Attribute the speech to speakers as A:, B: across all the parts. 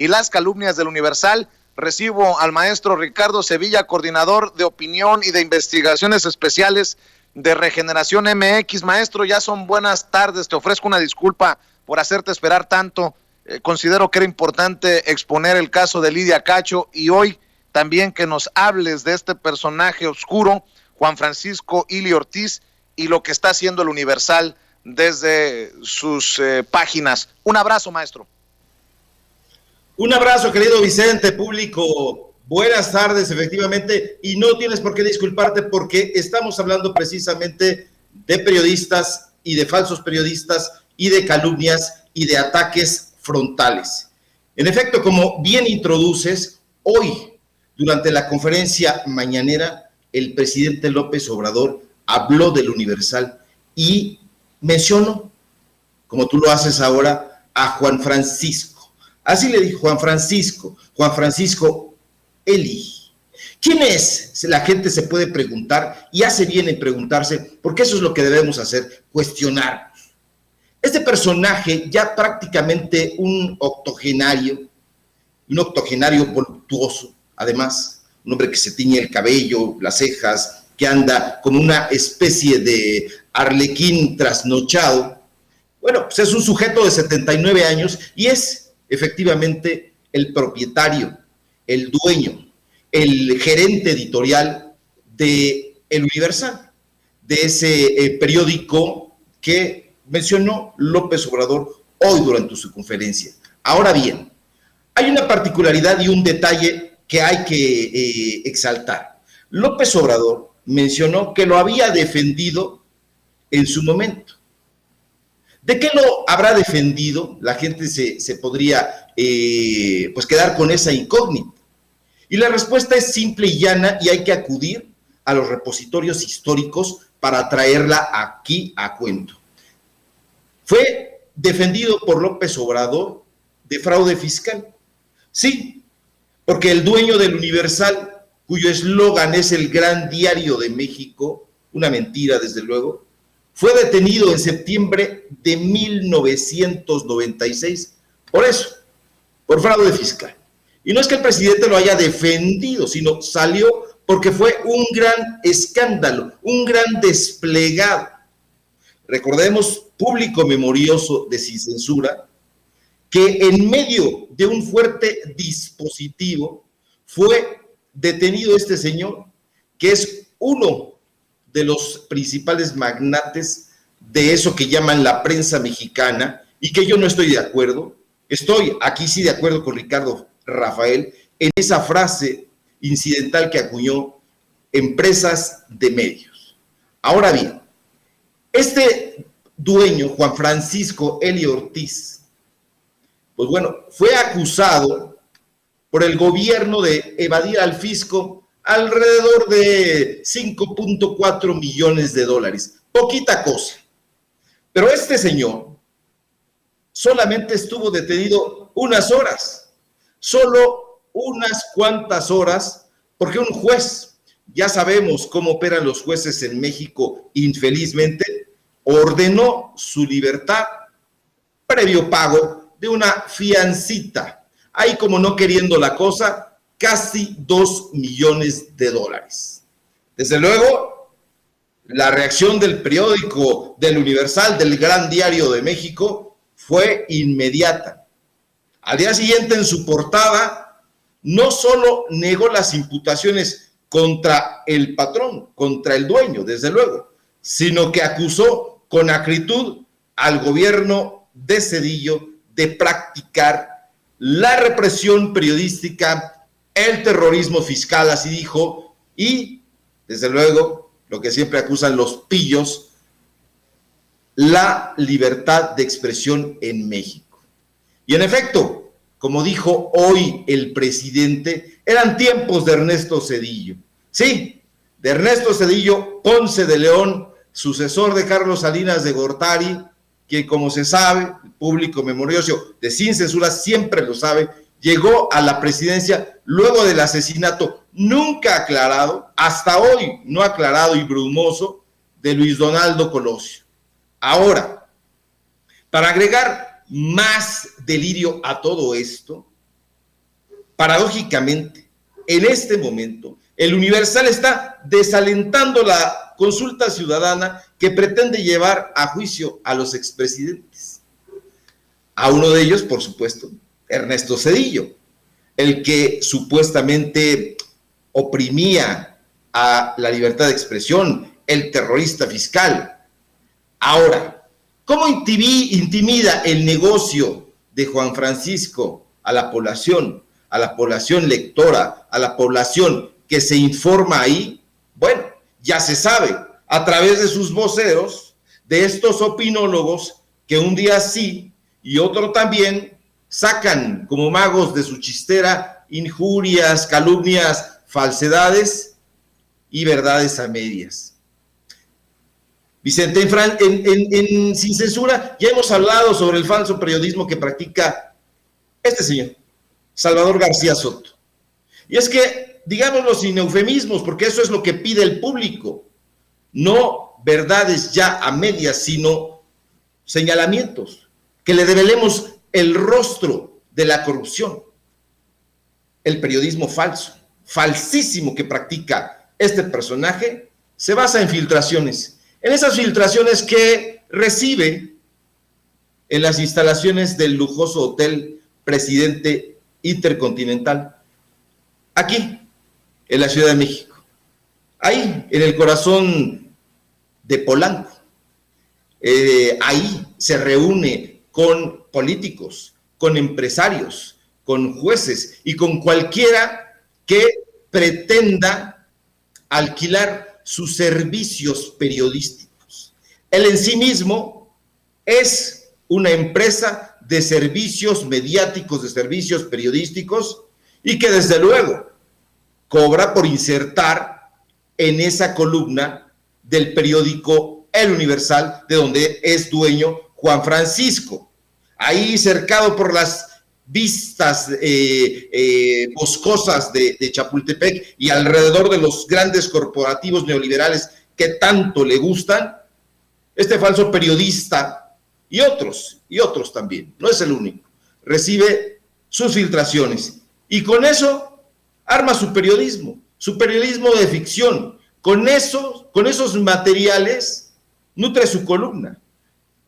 A: y las calumnias del Universal. Recibo al maestro Ricardo Sevilla, coordinador de opinión y de investigaciones especiales de Regeneración MX. Maestro, ya son buenas tardes, te ofrezco una disculpa por hacerte esperar tanto. Considero que era importante exponer el caso de Lidia Cacho y hoy también que nos hables de este personaje oscuro, Juan Francisco Ili Ortiz, y lo que está haciendo el Universal desde sus páginas. Un abrazo, maestro.
B: Un abrazo, querido Vicente, público. Buenas tardes, efectivamente, y no tienes por qué disculparte porque estamos hablando precisamente de periodistas y de falsos periodistas y de calumnias y de ataques frontales. En efecto, como bien introduces, hoy, durante la conferencia mañanera, el presidente López Obrador habló del Universal y mencionó, como tú lo haces ahora, a Juan Francisco. Así le dijo Juan Francisco Eli. ¿Quién es? La gente se puede preguntar y hace bien en preguntarse, porque eso es lo que debemos hacer, cuestionar. Este personaje, ya prácticamente un octogenario voluptuoso, además, un hombre que se tiñe el cabello, las cejas, que anda como una especie de arlequín trasnochado. Bueno, pues es un sujeto de 79 años y es efectivamente el propietario, el dueño, el gerente editorial de El Universal, de ese periódico que mencionó López Obrador hoy durante su conferencia. Ahora bien, hay una particularidad y un detalle que hay que exaltar. López Obrador mencionó que lo había defendido en su momento. ¿De qué lo habrá defendido? La gente se podría pues quedar con esa incógnita. Y la respuesta es simple y llana y hay que acudir a los repositorios históricos para traerla aquí a cuento. Fue defendido por López Obrador de fraude fiscal. Sí, porque el dueño del Universal, cuyo eslogan es el Gran Diario de México, una mentira desde luego, fue detenido en septiembre de 1996, por eso, por fraude fiscal. Y no es que el presidente lo haya defendido, sino salió porque fue un gran escándalo, un gran desplegado. Recordemos, público memorioso de Sin Censura, que en medio de un fuerte dispositivo fue detenido este señor, que es uno de los principales magnates de eso que llaman la prensa mexicana, y que yo no estoy de acuerdo. Estoy aquí sí de acuerdo con Ricardo Rafael en esa frase incidental que acuñó: empresas de medios. Ahora bien, este dueño, Juan Francisco Eli Ortiz, pues bueno, fue acusado por el gobierno de evadir al fisco alrededor de 5.4 millones de dólares. Poquita cosa. Pero este señor solamente estuvo detenido unas horas, solo unas cuantas horas, porque un juez, ya sabemos cómo operan los jueces en México, infelizmente, ordenó su libertad previo pago de una fiancita. Ahí, como no queriendo la cosa, casi 2 millones de dólares. Desde luego, la reacción del periódico, del Universal, del Gran Diario de México, fue inmediata. Al día siguiente, en su portada, no solo negó las imputaciones contra el patrón, contra el dueño, desde luego, sino que acusó con acritud al gobierno de Zedillo de practicar la represión periodística, el terrorismo fiscal, así dijo, y desde luego, lo que siempre acusan los pillos, la libertad de expresión en México. Y en efecto, como dijo hoy el presidente, eran tiempos de Ernesto Zedillo. Sí, de Ernesto Zedillo Ponce de León, sucesor de Carlos Salinas de Gortari, quien, como se sabe, el público memorioso de Sin Censura siempre lo sabe, llegó a la presidencia luego del asesinato nunca aclarado, hasta hoy no aclarado y brumoso, de Luis Donaldo Colosio. Ahora, para agregar más delirio a todo esto, paradójicamente, en este momento, el Universal está desalentando la consulta ciudadana que pretende llevar a juicio a los expresidentes. A uno de ellos, por supuesto, Ernesto Zedillo, el que supuestamente oprimía a la libertad de expresión, el terrorista fiscal. Ahora, ¿cómo intimida el negocio de Juan Francisco a la población lectora, a la población que se informa ahí? Bueno, ya se sabe, a través de sus voceros, de estos opinólogos que un día sí y otro también sacan como magos de su chistera injurias, calumnias, falsedades y verdades a medias. Vicente, Sin Censura, ya hemos hablado sobre el falso periodismo que practica este señor, Salvador García Soto. Y es que, digámoslo sin eufemismos, porque eso es lo que pide el público, no verdades ya a medias, sino señalamientos, que le develemos el rostro de la corrupción, el periodismo falso, falsísimo que practica este personaje, se basa en filtraciones. En esas filtraciones que recibe en las instalaciones del lujoso Hotel Presidente Intercontinental, aquí, en la Ciudad de México, ahí, en el corazón de Polanco. Ahí se reúne con políticos, con empresarios, con jueces y con cualquiera que pretenda alquilar sus servicios periodísticos. Él en sí mismo es una empresa de servicios mediáticos, de servicios periodísticos, y que desde luego cobra por insertar en esa columna del periódico El Universal, de donde es dueño Juan Francisco. Ahí cercado por las vistas boscosas de Chapultepec y alrededor de los grandes corporativos neoliberales que tanto le gustan, este falso periodista y otros también, no es el único, recibe sus filtraciones y con eso arma su periodismo de ficción. Con esos materiales nutre su columna,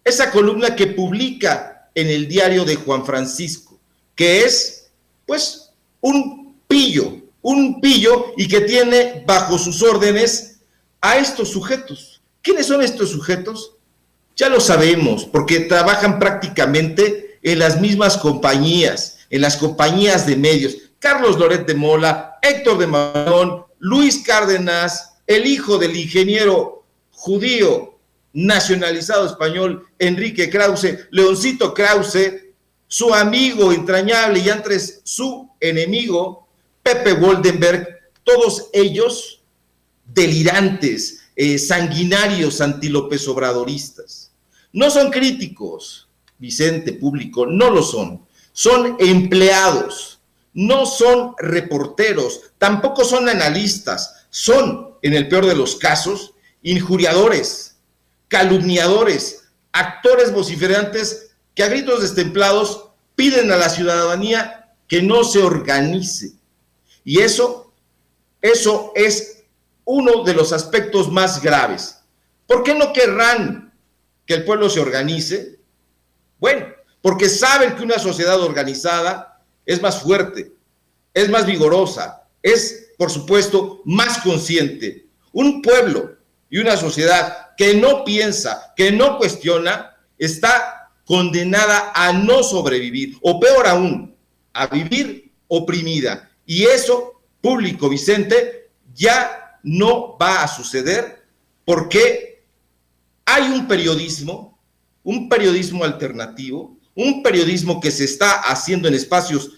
B: esa columna que publica en el diario de Juan Francisco, que es, pues, un pillo y que tiene bajo sus órdenes a estos sujetos. ¿Quiénes son estos sujetos? Ya lo sabemos, porque trabajan prácticamente en las mismas compañías, en las compañías de medios. Carlos Loret de Mola, Héctor de Mauleón, Luis Cárdenas, el hijo del ingeniero judío nacionalizado español Enrique Krause, Leoncito Krause, su amigo entrañable y antes su enemigo, Pepe Woldenberg, todos ellos delirantes, sanguinarios anti-López Obradoristas. No son críticos, Vicente, público, no lo son. Son empleados, no son reporteros, tampoco son analistas, son, en el peor de los casos, injuriadores, calumniadores, actores vociferantes que a gritos destemplados piden a la ciudadanía que no se organice. Y eso es uno de los aspectos más graves. ¿Por qué no querrán que el pueblo se organice? Bueno, porque saben que una sociedad organizada es más fuerte, es más vigorosa, es, por supuesto, más consciente. Un pueblo y una sociedad que no piensa, que no cuestiona, está condenada a no sobrevivir, o peor aún, a vivir oprimida. Y eso, público, Vicente, ya no va a suceder porque hay un periodismo alternativo, un periodismo que se está haciendo en espacios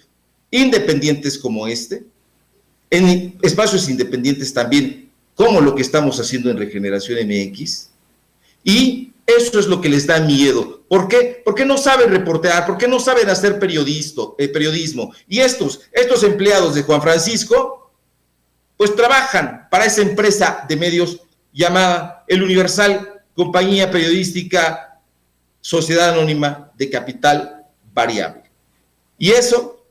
B: independientes como este, en espacios independientes también como lo que estamos haciendo en Regeneración MX, y eso es lo que les da miedo. ¿Por qué? Porque no saben reportear, porque no saben hacer periodismo. Y estos empleados de Juan Francisco, pues trabajan para esa empresa de medios llamada El Universal, compañía periodística, sociedad anónima de capital variable. Y eso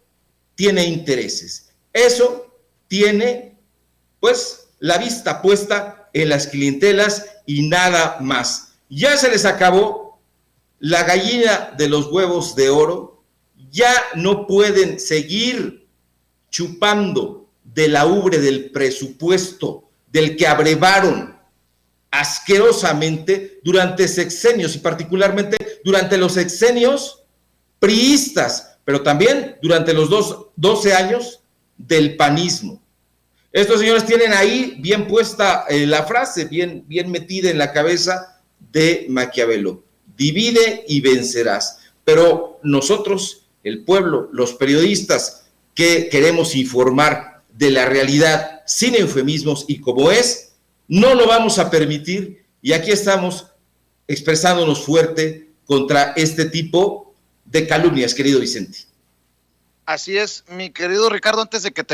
B: tiene intereses. Eso tiene, pues, la vista puesta en las clientelas y nada más. Ya se les acabó la gallina de los huevos de oro, ya no pueden seguir chupando de la ubre del presupuesto del que abrevaron asquerosamente durante sexenios y particularmente durante los sexenios priistas, pero también durante los 12 años del panismo. Estos señores tienen ahí bien puesta la frase, bien metida en la cabeza de Maquiavelo: divide y vencerás. Pero nosotros, el pueblo, los periodistas que queremos informar de la realidad sin eufemismos y como es, no lo vamos a permitir, y aquí estamos expresándonos fuerte contra este tipo de calumnias, querido Vicente.
A: Así es, mi querido Ricardo, antes de que te